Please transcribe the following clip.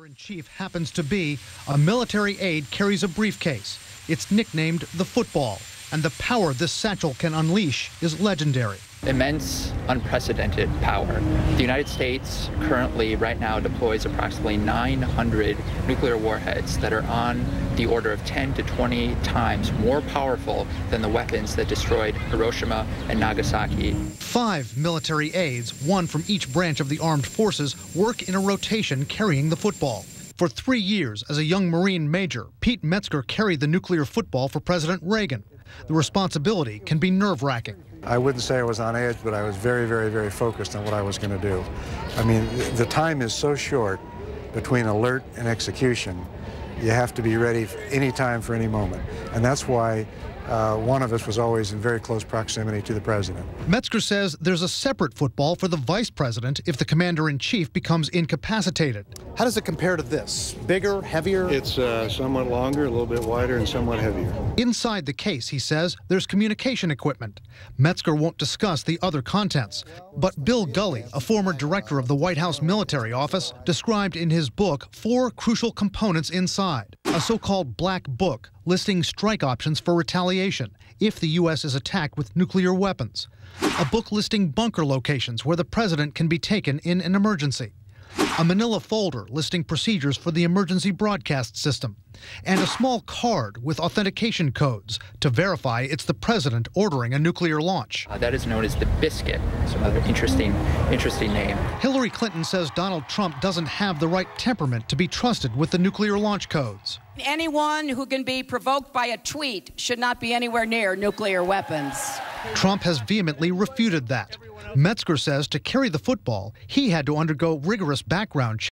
Commander-in-Chief happens to be a military aide carries a briefcase. It's nicknamed the football, and the power this satchel can unleash is legendary. Immense, unprecedented power. The United States currently, right now, deploys approximately 900 nuclear warheads that are on the order of 10 to 20 times more powerful than the weapons that destroyed Hiroshima and Nagasaki. 5 military aides, one from each branch of the armed forces, work in a rotation carrying the football. For 3 years, as a young Marine major, Pete Metzger carried the nuclear football for President Reagan. The responsibility can be nerve-wracking. I wouldn't say I was on edge, but I was very, very, very focused on what I was going to do. I mean, the time is so short between alert and execution. You have to be ready any time for any moment. And that's why one of us was always in very close proximity to the president. Metzger says there's a separate football for the vice president if the commander-in-chief becomes incapacitated. How does it compare to this? Bigger, heavier? It's somewhat longer, a little bit wider, and somewhat heavier. Inside the case, he says, there's communication equipment. Metzger won't discuss the other contents. But Bill Gully, a former director of the White House Military Office, described in his book 4 crucial components inside. A so-called black book listing strike options for retaliation if the U.S. is attacked with nuclear weapons. A book listing bunker locations where the president can be taken in an emergency. A manila folder listing procedures for the emergency broadcast system. And a small card with authentication codes to verify it's the president ordering a nuclear launch. That is known as the Biscuit. It's another interesting name. Hillary Clinton says Donald Trump doesn't have the right temperament to be trusted with the nuclear launch codes. Anyone who can be provoked by a tweet should not be anywhere near nuclear weapons. Trump has vehemently refuted that. Metzger says to carry the football, he had to undergo rigorous background checks.